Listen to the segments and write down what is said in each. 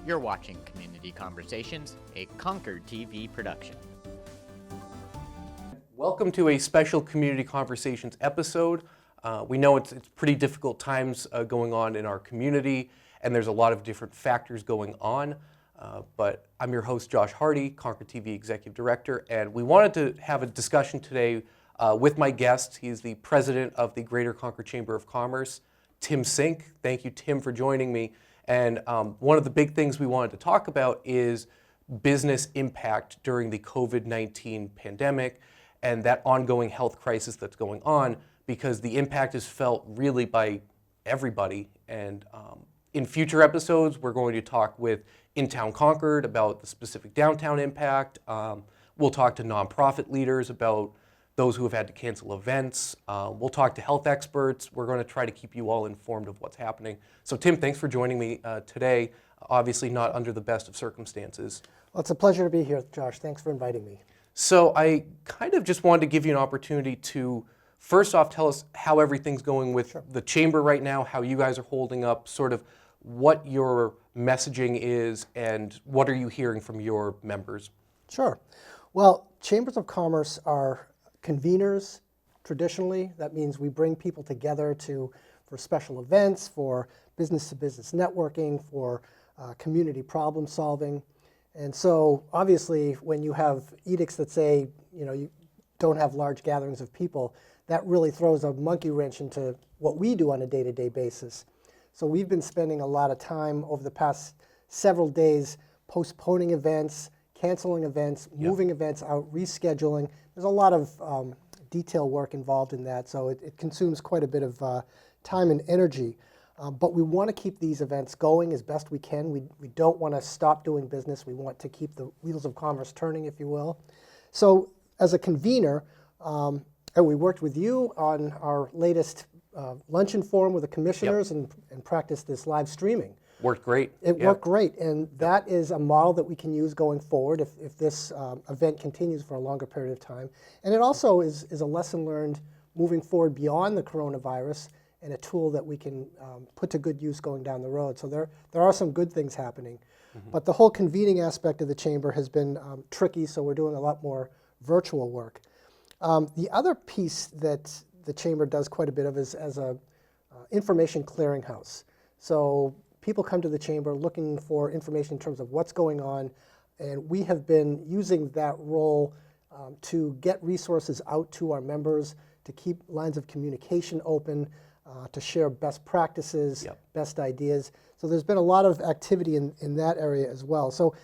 You're watching Community Conversations, a Concord TV production. Welcome to a special Community Conversations episode. We know it's pretty difficult times going on in our community, and there's a lot of different factors going on. But I'm your host, Josh Hardy, Concord TV Executive Director, and we wanted to have a discussion today with my guest. He's the president of the Greater Concord Chamber of Commerce, Tim Sink. Thank you, Tim, for joining me. And one of the big things we wanted to talk about is business impact during the COVID-19 pandemic and that ongoing health crisis that's going on, because the impact is felt really by everybody. And in future episodes, we're going to talk with In-Town Concord about the specific downtown impact. We'll talk to nonprofit leaders about those who have had to cancel events. We'll talk to health experts. We're going to try to keep you all informed of what's happening. So Tim, thanks for joining me today. Obviously not under the best of circumstances. Well, it's a pleasure to be here, Josh. Thanks for inviting me. So I kind of just wanted to give you an opportunity to, first off, tell us how everything's going with the chamber right now, how you guys are holding up, sort of what your messaging is, and what are you hearing from your members? Sure. Well, chambers of commerce are conveners traditionally. That means we bring people together for special events, for business-to-business networking, for community problem solving. And so obviously when you have edicts that say, you don't have large gatherings of people, that really throws a monkey wrench into what we do on a day-to-day basis. So we've been spending a lot of time over the past several days postponing events, canceling events, moving events out, rescheduling. There's a lot of detail work involved in that, so it consumes quite a bit of time and energy. But we want to keep these events going as best we can. We don't want to stop doing business. We want to keep the wheels of commerce turning, if you will. So as a convener, we worked with you on our latest luncheon forum with the commissioners and practiced this live streaming. Worked great. It worked great, and that is a model that we can use going forward if this event continues for a longer period of time. And it also is a lesson learned moving forward beyond the coronavirus, and a tool that we can put to good use going down the road. So there are some good things happening. But the whole convening aspect of the chamber has been tricky, so we're doing a lot more virtual work. The other piece that the chamber does quite a bit of is as a information clearinghouse. So people come to the chamber looking for information in terms of what's going on, and we have been using that role to get resources out to our members, to keep lines of communication open, to share best practices, best ideas. So there's been a lot of activity in that area as well. So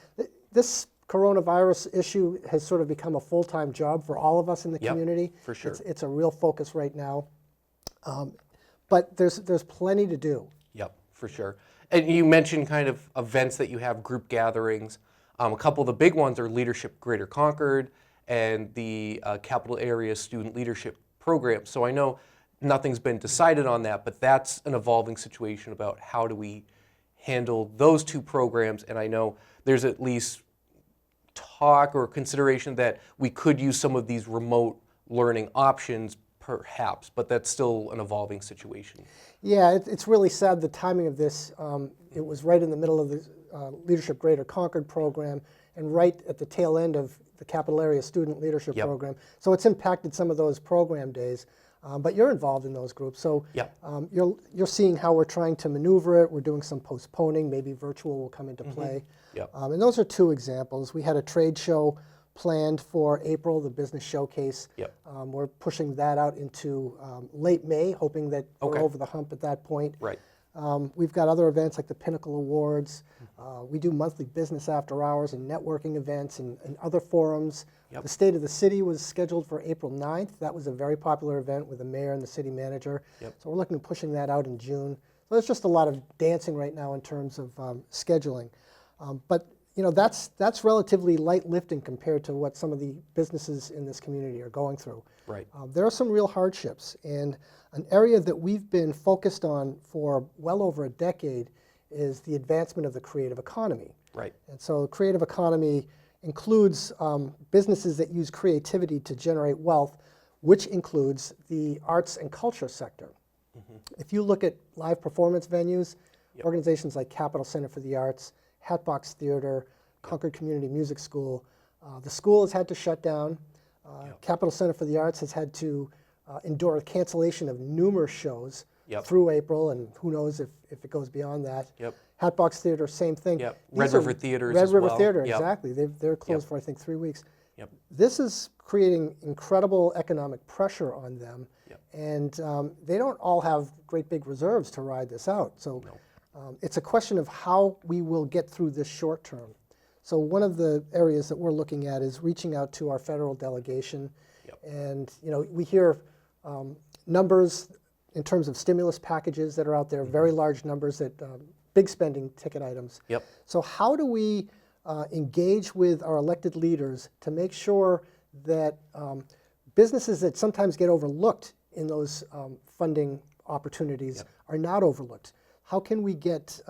this coronavirus issue has sort of become a full-time job for all of us in the community. For sure. It's a real focus right now. But there's plenty to do. Yep, for sure. And you mentioned kind of events that you have, group gatherings. A couple of the big ones are Leadership Greater Concord and the Capital Area Student Leadership Program. So I know nothing's been decided on that, but that's an evolving situation about how do we handle those two programs. And I know there's at least talk or consideration that we could use some of these remote learning options perhaps, but that's still an evolving situation. Yeah, it's really sad, the timing of this. It was right in the middle of the Leadership Greater Concord program and right at the tail end of the Capital Area Student Leadership Program. So it's impacted some of those program days. But you're involved in those groups, so you're seeing how we're trying to maneuver it. We're doing some postponing. Maybe virtual will come into play. And those are two examples. We had a trade show planned for April, the Business Showcase. We're pushing that out into late May, hoping that we're over the hump at that point. We've got other events like the Pinnacle Awards. We do monthly business after hours and networking events and other forums. The State of the City was scheduled for April 9th. That was a very popular event with the mayor and the city manager. So we're looking at pushing that out in June. So there's just a lot of dancing right now in terms of scheduling. But that's relatively light lifting compared to what some of the businesses in this community are going through. There are some real hardships, and an area that we've been focused on for well over a decade is the advancement of the creative economy. And so the creative economy includes businesses that use creativity to generate wealth, which includes the arts and culture sector. If you look at live performance venues, organizations like Capital Center for the Arts Hatbox Theater, Concord Community Music School. The school has had to shut down. Capital Center for the Arts has had to endure a cancellation of numerous shows through April, and who knows if it goes beyond that. Hatbox Theater, same thing. Red River Theater Red as well. River Theater, exactly. They're closed for, I think, 3 weeks. This is creating incredible economic pressure on them, and they don't all have great big reserves to ride this out. So it's a question of how we will get through this short term. So one of the areas that we're looking at is reaching out to our federal delegation, and we hear numbers in terms of stimulus packages that are out there, very large numbers that big spending ticket items. So how do we engage with our elected leaders to make sure that businesses that sometimes get overlooked in those funding opportunities are not overlooked? How can we get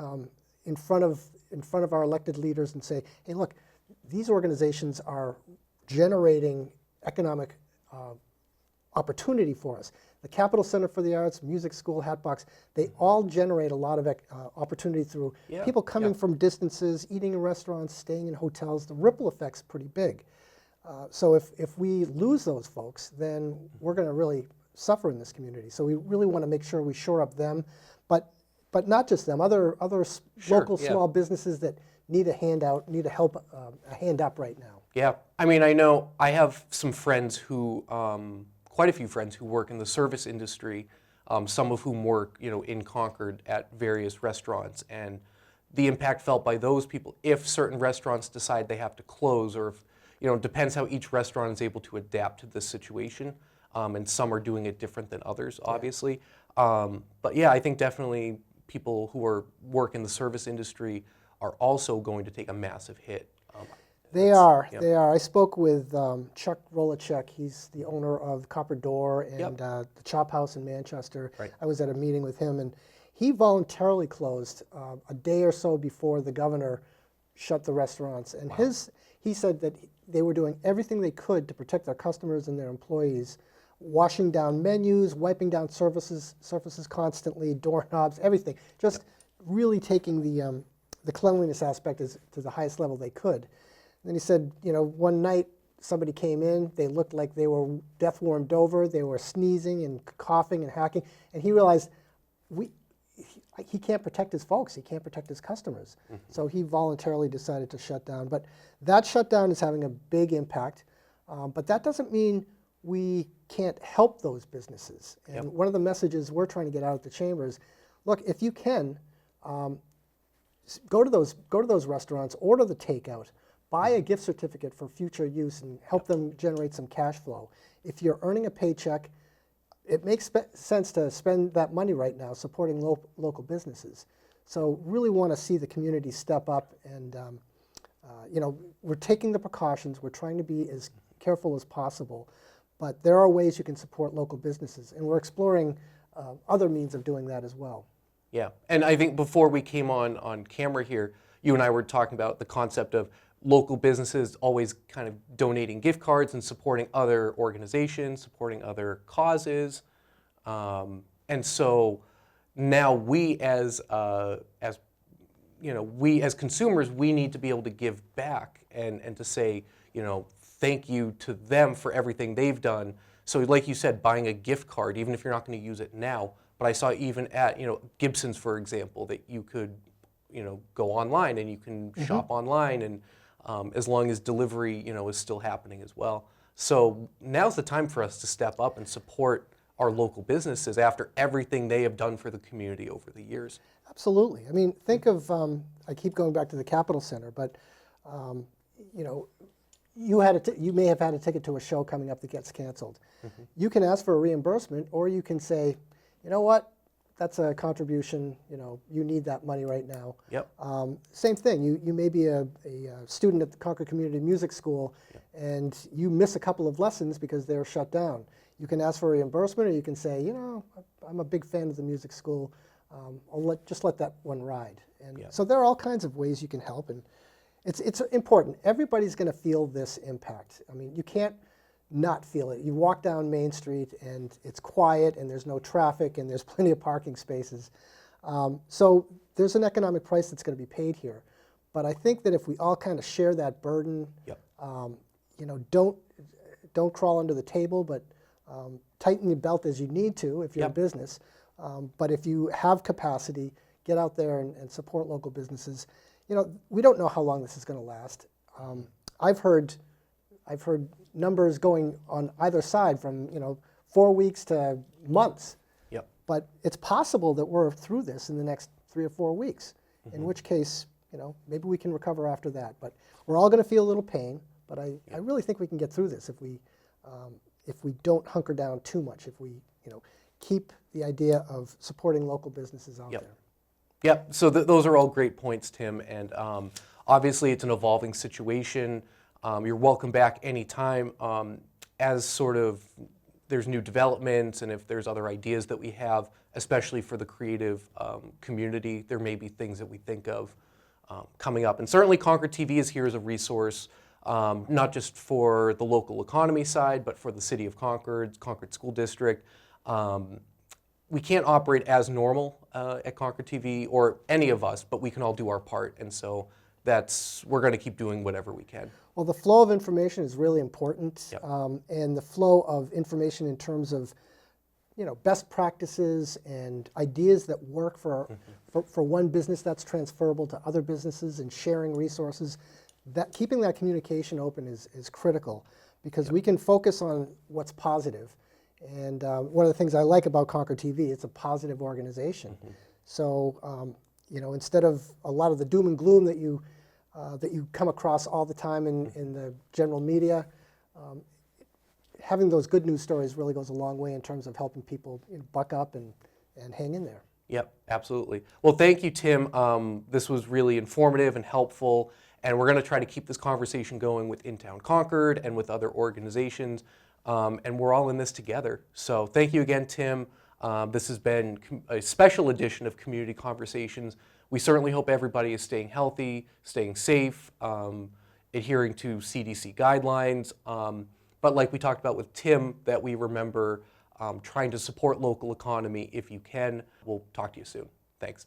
in front of our elected leaders and say, hey, look, these organizations are generating economic opportunity for us. The Capital Center for the Arts, Music School, Hatbox, they all generate a lot of opportunity through people coming from distances, eating in restaurants, staying in hotels. The ripple effect's pretty big. So if we lose those folks, then we're going to really suffer in this community. So we really want to make sure we shore up them, but not just them. Other local small businesses that need a handout, need a hand up right now. Yeah, I mean, I know I have some friends who, quite a few friends who work in the service industry, some of whom work, in Concord at various restaurants, and the impact felt by those people if certain restaurants decide they have to close, or if, it depends how each restaurant is able to adapt to this situation, and some are doing it different than others, obviously. But yeah, I think definitely people who work in the service industry are also going to take a massive hit. They are. I spoke with Chuck Rolacek. He's the owner of Copper Door and the Chop House in Manchester. I was at a meeting with him, and he voluntarily closed a day or so before the governor shut the restaurants. And he said that they were doing everything they could to protect their customers and their employees, washing down menus, wiping down surfaces constantly, doorknobs, everything. Just really taking the cleanliness aspect to the highest level they could. Then he said, one night somebody came in, they looked like they were death warmed over, they were sneezing and coughing and hacking, and he realized he can't protect his folks, he can't protect his customers. So he voluntarily decided to shut down. But that shutdown is having a big impact, but that doesn't mean we can't help those businesses. And one of the messages we're trying to get out at the chamber is, look, if you can, go to those restaurants, order the takeout, buy a gift certificate for future use and help them generate some cash flow. If you're earning a paycheck, it makes sense to spend that money right now supporting local businesses. So really want to see the community step up, and we're taking the precautions, we're trying to be as careful as possible, but there are ways you can support local businesses, and we're exploring other means of doing that as well. Yeah, and I think before we came on camera here, you and I were talking about the concept of local businesses always kind of donating gift cards and supporting other organizations, supporting other causes. And so now we as consumers, we need to be able to give back and to say, thank you to them for everything they've done. So like you said, buying a gift card, even if you're not going to use it now, but I saw even at, Gibson's, for example, that you could, go online and you can shop online, and as long as delivery, is still happening as well. So now's the time for us to step up and support our local businesses after everything they have done for the community over the years. Absolutely. I mean, think of, I keep going back to the Capital Center, but, you may have had a ticket to a show coming up that gets canceled. You can ask for a reimbursement, or you can say, you know what, that's a contribution, you need that money right now. Same thing, you may be a student at the Concord Community Music School, and you miss a couple of lessons because they're shut down. You can ask for reimbursement, or you can say, I'm a big fan of the music school, I'll just let that one ride. And so there are all kinds of ways you can help, and it's important. Everybody's going to feel this impact. I mean, you can't not feel it. You walk down Main Street and it's quiet and there's no traffic and there's plenty of parking spaces. So there's an economic price that's going to be paid here. But I think that if we all kind of share that burden, Yep. you know, don't crawl under the table, but tighten your belt as you need to if you're a Yep. business. But if you have capacity, get out there and support local businesses. You know, we don't know how long this is going to last. I've heard numbers going on either side from 4 weeks to months. Yep. But it's possible that we're through this in the next 3 or 4 weeks. In which case, maybe we can recover after that. But we're all going to feel a little pain. But I really think we can get through this if we don't hunker down too much. If we keep the idea of supporting local businesses out Yep. there. Yep, so those are all great points, Tim, and obviously it's an evolving situation. You're welcome back anytime as sort of there's new developments and if there's other ideas that we have, especially for the creative community, there may be things that we think of coming up. And certainly Concord TV is here as a resource, not just for the local economy side, but for the city of Concord, Concord School District. We can't operate as normal at Concord TV or any of us, but we can all do our part, and so we're going to keep doing whatever we can. Well, the flow of information is really important, Yep. and the flow of information in terms of best practices and ideas that work for one business that's transferable to other businesses and sharing resources. That keeping that communication open is critical because we can focus on what's positive. And one of the things I like about Concord TV, it's a positive organization. So instead of a lot of the doom and gloom that you come across all the time in the general media, having those good news stories really goes a long way in terms of helping people buck up and hang in there. Yep, absolutely. Well, thank you, Tim. This was really informative and helpful, and we're going to try to keep this conversation going with In Town Concord and with other organizations, and we're all in this together. So thank you again, Tim. This has been a special edition of Community Conversations. We certainly hope everybody is staying healthy, staying safe, adhering to CDC guidelines, but like we talked about with Tim, that we remember trying to support local economy if you can. We'll talk to you soon. Thanks.